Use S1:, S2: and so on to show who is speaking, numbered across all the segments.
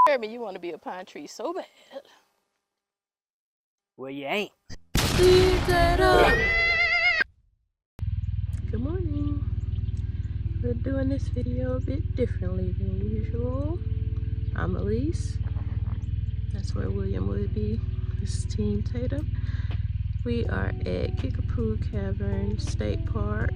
S1: Me, you want to be a pine tree so bad.
S2: Well, you ain't.
S1: Leave that up. Good morning. We're doing this video a bit differently than usual. I'm Elise. That's where William would be. This is Team Tatum. We are at Kickapoo Cavern State Park.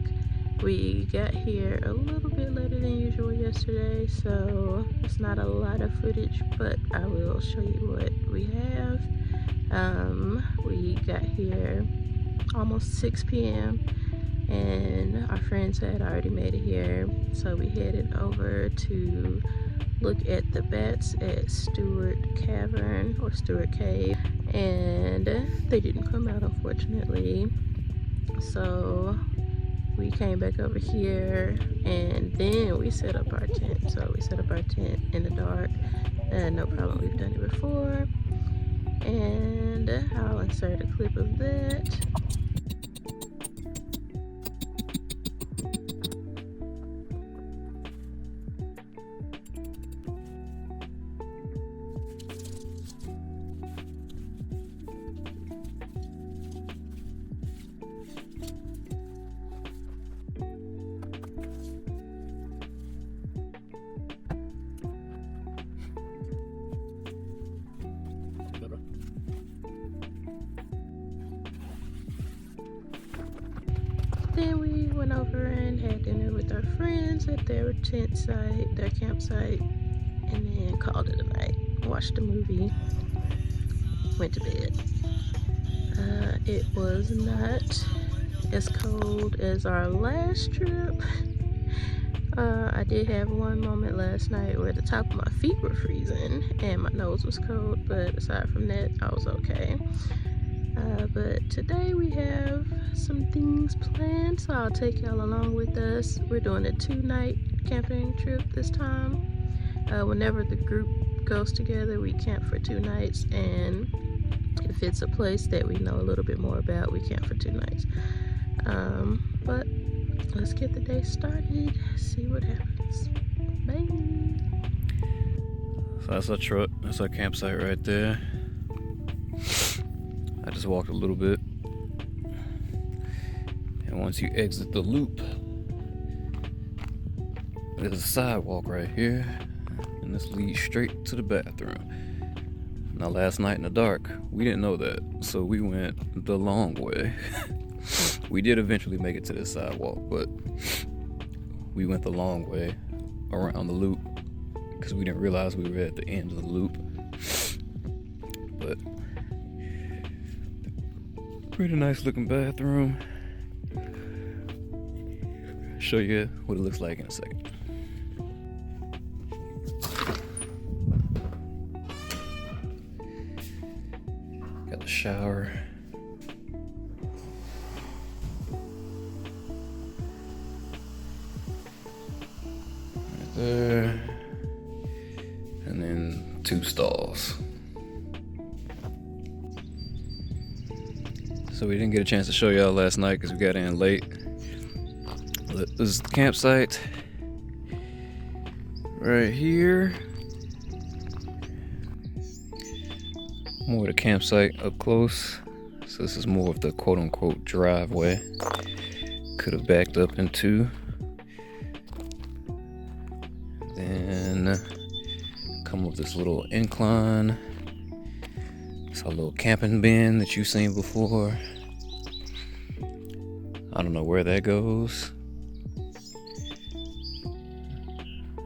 S1: We got here a little bit later than usual yesterday, so it's not a lot of footage, but I will show you what we have. We got here almost 6 p.m. and our friends had already made it here, so we headed over to look at the bats at Stewart Cavern or Stewart Cave, and they didn't come out, unfortunately. So we came back over here and then we set up our tent. So we set up our tent in the dark, no problem, we've done it before. And I'll insert a clip of that. Then we went over and had dinner with our friends at their tent site, their campsite, and then called it a night. Watched a movie, went to bed. It was not as cold as our last trip. I did have one moment last night where the top of my feet were freezing and my nose was cold, but aside from that, I was okay. But today we have some things planned, so I'll take y'all along with us. We're doing a 2-night camping trip this time. Whenever the group goes together, we camp for 2 nights, and if it's a place that we know a little bit more about, we camp for 2 nights. But let's get the day started, see what happens. Bye.
S3: So that's our truck, that's our campsite right there. I just walked a little bit, and once you exit the loop, there's a sidewalk right here, and this leads straight to the bathroom. Now last night in the dark, we didn't know that, so we went the long way. We did eventually make it to this sidewalk, but we went the long way around the loop because we didn't realize we were at the end of the loop. But pretty nice looking bathroom. Show you what it looks like in a second. Got the shower. Right there. And then 2 stalls. So we didn't get a chance to show y'all last night because we got in late. But this is the campsite right here. More of the campsite up close. So this is more of the quote-unquote driveway. Could have backed up into. Then come up this little incline. It's a little camping bin that you've seen before. I don't know where that goes.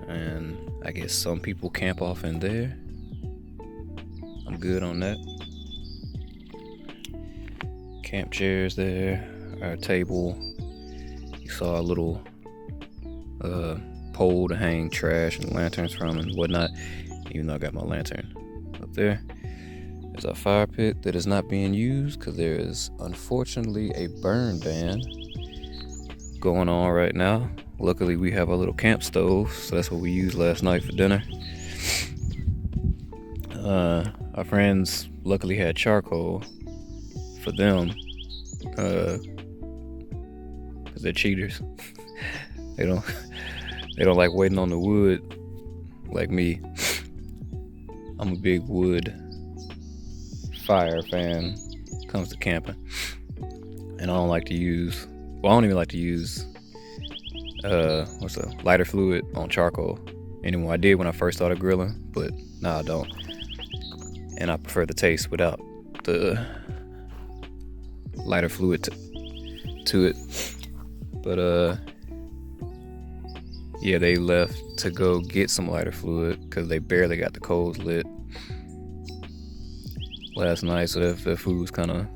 S3: And I guess some people camp off in there. I'm good on that. Camp chairs there. Our table. You saw a little pole to hang trash and lanterns from and whatnot. Even though I got my lantern up there. There's a fire pit that is not being used because there is unfortunately a burn ban going on right now. Luckily we have a little camp stove, so that's what we used last night for dinner. Our friends luckily had charcoal for them because they're cheaters. They don't like waiting on the wood like me. I'm a big wood fire fan when it comes to camping. And I don't like to use, well, I don't even like to use lighter fluid on charcoal anymore. I did when I first started grilling, but now I don't. And I prefer the taste without the lighter fluid to it. But yeah, they left to go get some lighter fluid because they barely got the coals lit last night, so that food was kind of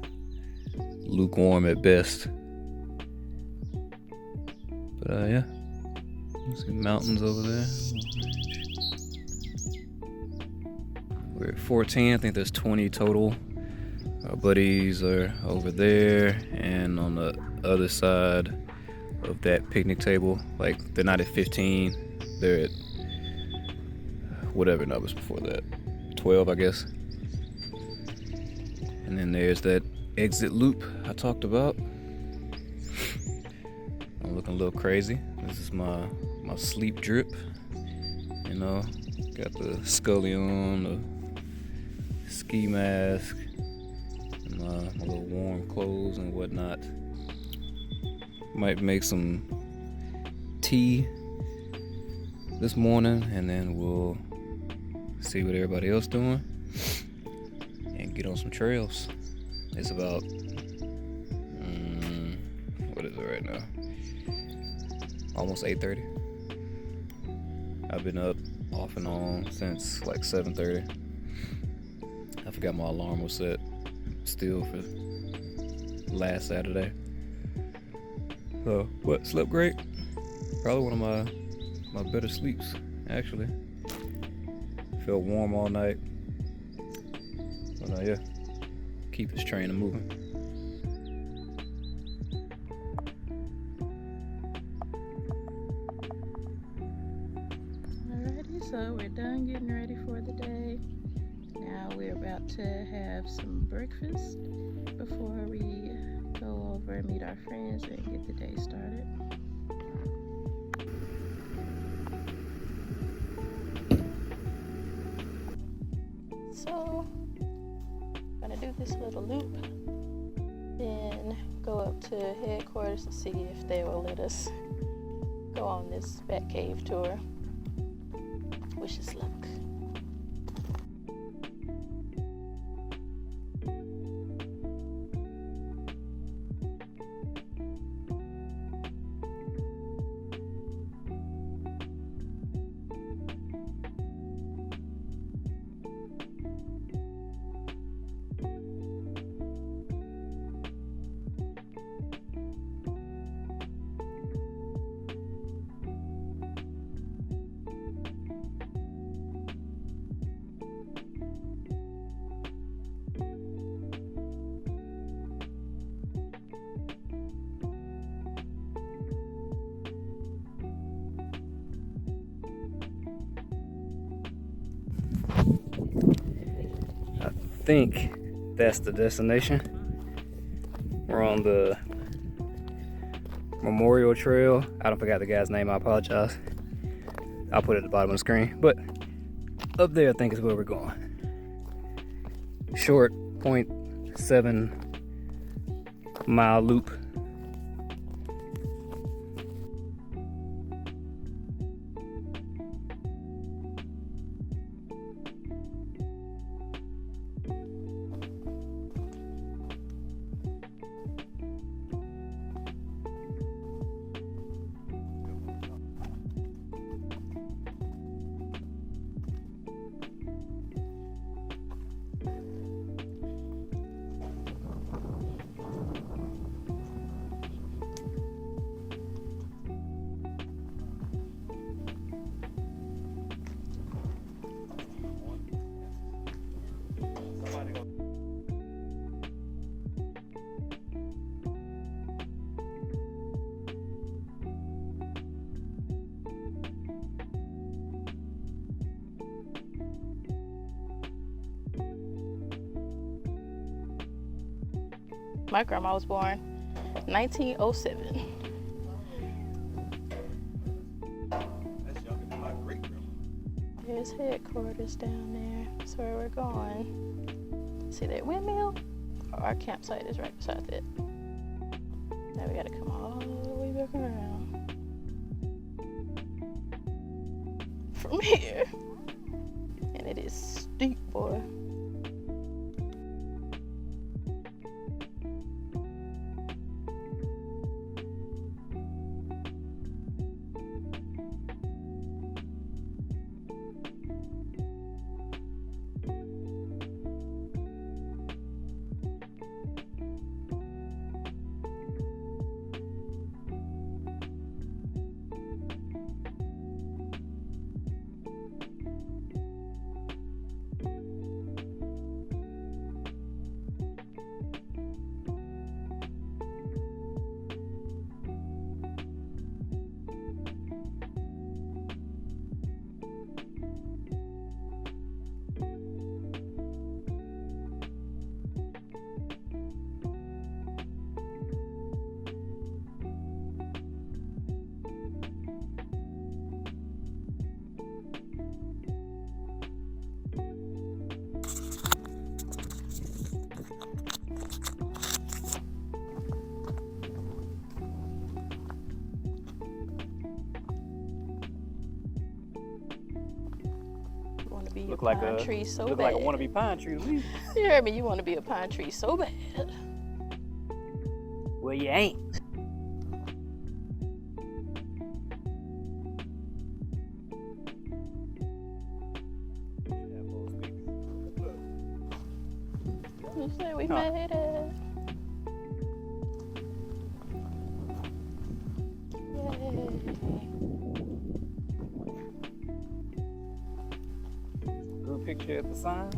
S3: lukewarm at best. But yeah, you see mountains over there. We're at 14. I think there's 20 total. Our buddies are over there, and on the other side of that picnic table, like they're not at 15, they're at whatever numbers before that, 12 I guess. And then there's that exit loop I talked about. I'm looking a little crazy. This is my sleep drip, you know, got the scully on, the ski mask, and my little warm clothes and whatnot. Might make some tea this morning, and then we'll see what everybody else doing and get on some trails. It's about what is it right now? Almost 8:30. I've been up off and on since like 7:30. I forgot my alarm was set still for last Saturday. So, but slept great. Probably one of my better sleeps, actually. Felt warm all night. But yeah, keep this train moving.
S1: Alrighty, so we're done getting ready for the day. Now we're about to have some breakfast before we go over and meet our friends and get the day started. So, I'm gonna do this little loop, then go up to headquarters to see if they will let us go on this bat cave tour. Wish us luck.
S3: I think that's the destination. We're on the Memorial Trail. I don't forgot the guy's name, I apologize. I'll put it at the bottom of the screen. But up there I think is where we're going. Short 0.7 mile loop.
S1: My grandma was born 1907.
S2: That's younger than my great grandma.
S1: Yeah. There's headquarters down there. That's where we're going. See that windmill? Oh, our campsite is right beside it. Now we gotta come all the way back around. From here. And it is steep, boy.
S2: Look like a
S1: tree so
S2: look
S1: bad.
S2: like a wannabe pine tree to me.
S1: You heard me, you want to be a pine tree so bad.
S2: Well, you ain't.
S1: You say we made it. Yay.
S2: Group picture at the sign.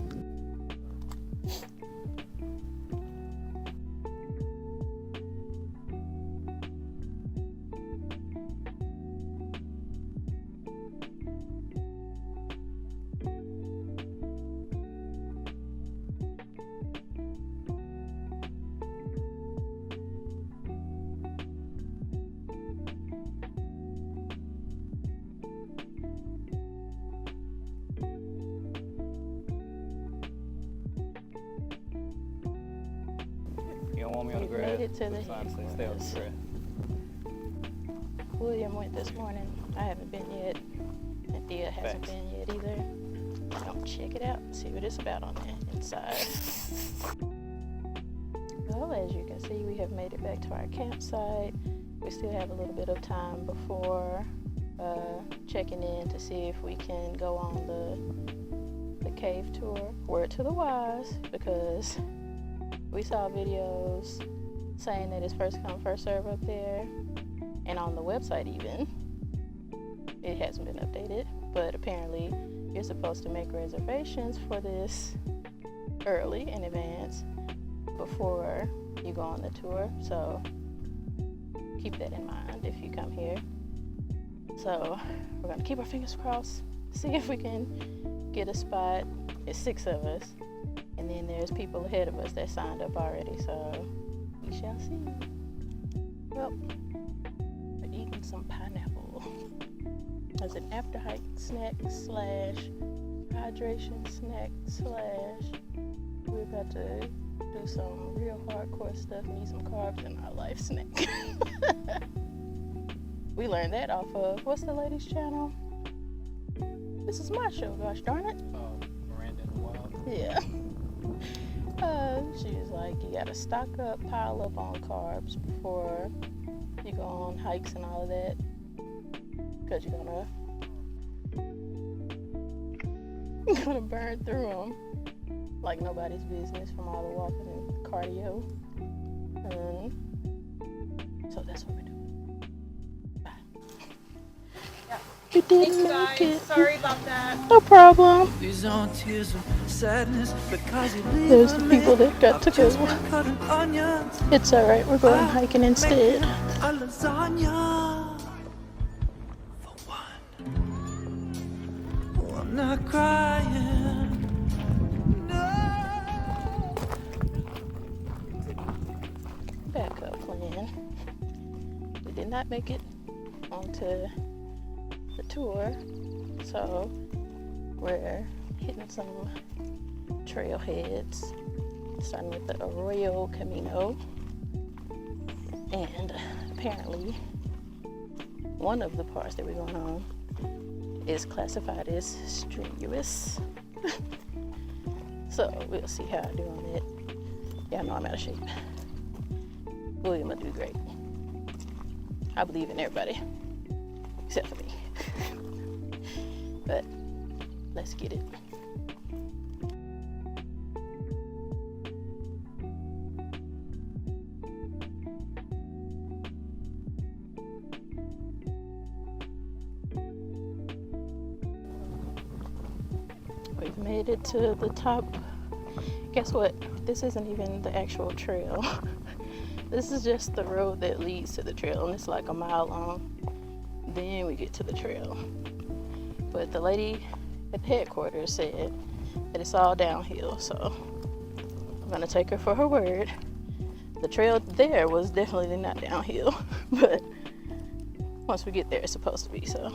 S2: You don't want me on the grass.
S1: Made it to the
S2: sign says stay on the grass.
S1: William went this morning. I haven't been yet. And Thea hasn't been yet either. I'll check it out and see what it's about on the inside. Well, as you can see, we have made it back to our campsite. We still have a little bit of time before checking in to see if we can go on the cave tour. Word to the wise, because we saw videos saying that it's first come, first serve up there. And on the website even, it hasn't been updated, but apparently you're supposed to make reservations for this early in advance before you go on the tour. So keep that in mind if you come here. So we're gonna keep our fingers crossed, see if we can get a spot. It's 6 of us. And then there's people ahead of us that signed up already, so we shall see. Well, we're eating some pineapple. As an after hike snack slash hydration snack slash we're about to do some real hardcore stuff and eat some carbs in our life snack. We learned that off of, what's the lady's channel? This is my show, gosh darn it.
S2: Miranda and the Wild.
S1: Yeah. She was like, you gotta stock up, pile up on carbs before you go on hikes and all of that, because you're gonna burn through them like nobody's business from all the walking and cardio. So that's what we're doing. Bye. We did make it.
S4: Sorry about that.
S1: No problem.
S5: These aren't tears of sadness because you leave
S1: There's the people that got to go.
S5: cutting onions.
S1: It's alright, we're going hiking instead.
S5: A lasagna for one. Oh, I'm not crying. No.
S1: Backup plan. We did not make it onto the tour, so We're hitting some trailheads, starting with the Arroyo Camino. And apparently, one of the parts that we're going on is classified as strenuous. So we'll see how I do on it. Y'all know I'm out of shape. William will do great. I believe in everybody, except for me. But let's get it. We've made it to the top. Guess what? This isn't even the actual trail. This is just the road that leads to the trail, and it's like a mile long. Then we get to the trail. But the lady at the headquarters said that it's all downhill, so I'm gonna take her for her word. The trail there was definitely not downhill, but once we get there, it's supposed to be, so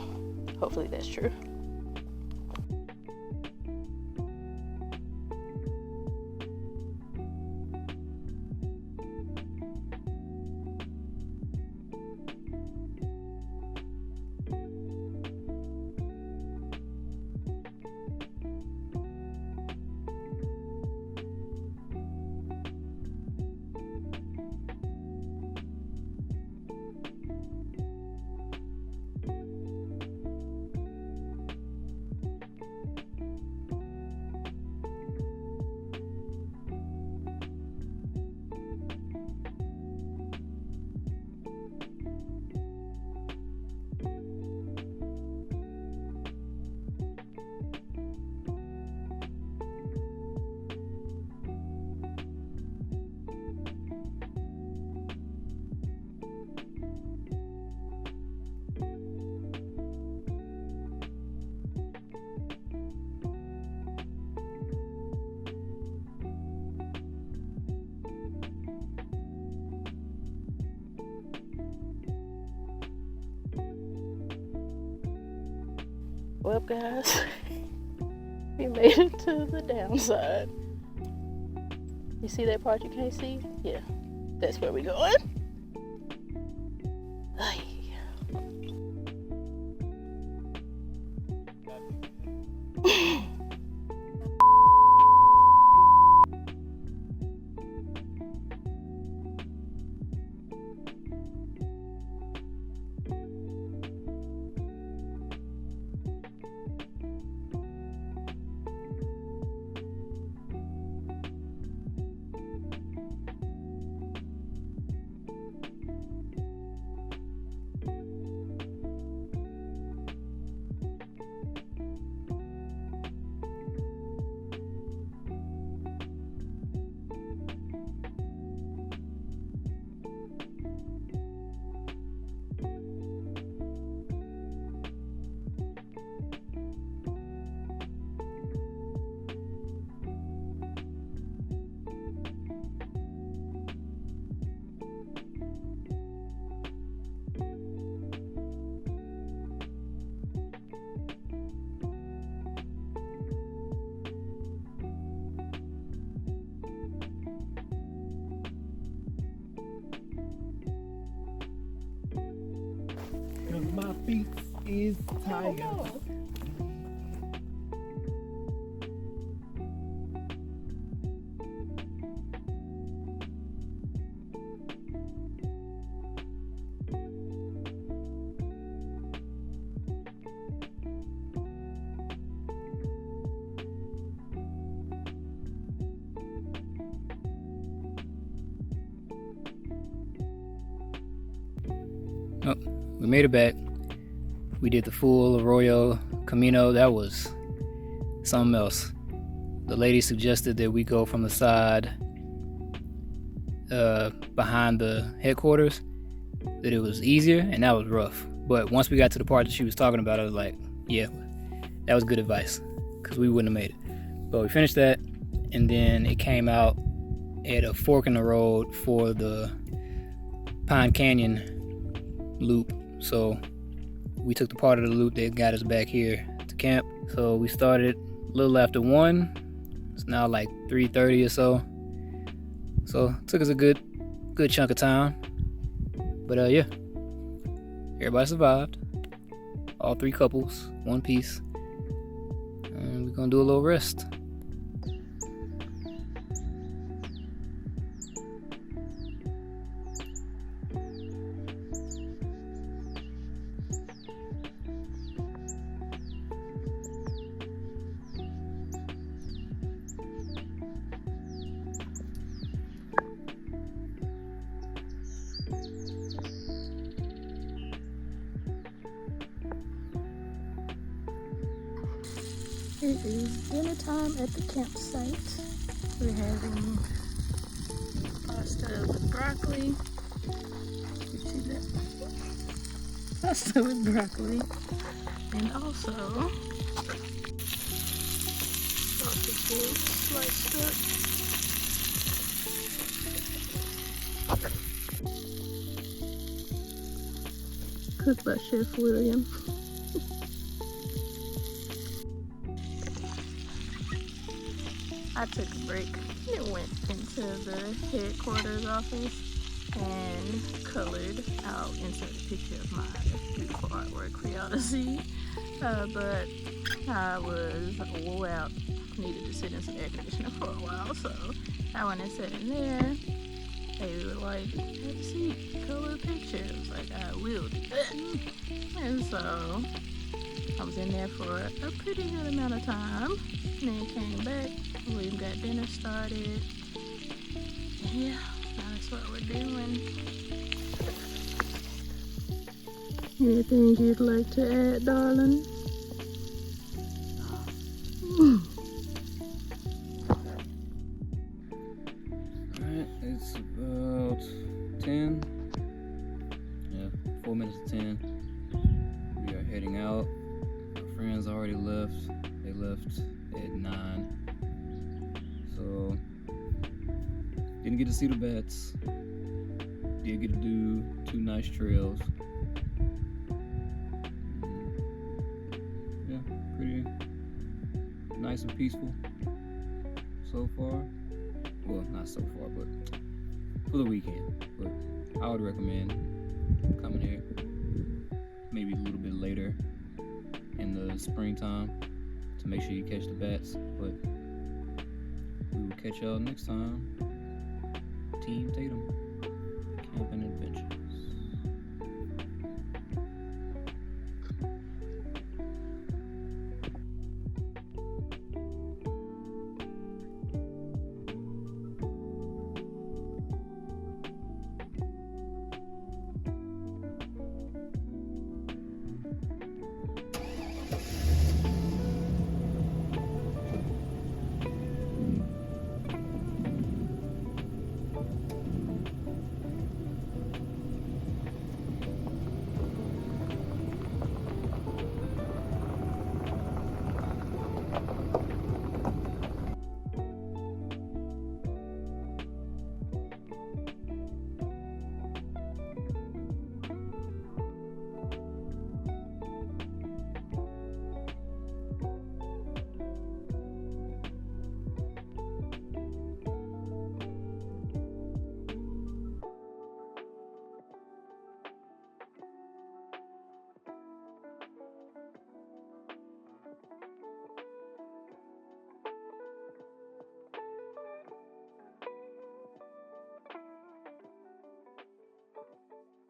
S1: hopefully that's true. Well, guys, we made it to the downside. You see that part you can't see? Yeah, that's where we're going. Ay.
S4: My feet is tired.
S6: Oh, we made it back. We did the full Arroyo Camino. That was something else. The lady suggested that we go from the side behind the headquarters, that it was easier, and that was rough. But once we got to the part that she was talking about, I was like, yeah, that was good advice, because we wouldn't have made it. But we finished that, and then it came out at a fork in the road for the Pine Canyon loop. So we took the part of the loop that got us back here to camp, So we started a little after 1. It's now like 3:30 or so. So it took us a good chunk of time. But yeah, everybody survived. All 3 couples, 1 piece. And we're gonna do a little rest.
S1: It is dinner time at the campsite. We're having pasta with broccoli. You see that? Pasta with broccoli. And also sausages sliced up. Cooked by Chef William. I took a break and went into the headquarters office and colored. I'll insert a picture of my beautiful artwork for y'all to see. But I was wore out, needed to sit in some air conditioning for a while, so I went and sat in there. They were like, "Have a seat, color a picture." I was like, "I will do that." And so I was in there for a pretty good amount of time, and then came back. We got dinner started. Yeah, that's what we're doing. Anything you'd like to add, darling?
S3: Alright, it's about 10. Yeah, 4 minutes to 10. We are heading out. Our friends already left. They left at 9. So, didn't get to see the bats. Did get to do 2 nice trails. Yeah, pretty nice and peaceful so far. Well, not so far, but for the weekend. But I would recommend coming here maybe a little bit later in the springtime to make sure you catch the bats. But we will catch y'all next time. Team Tatum, Camping Adventure.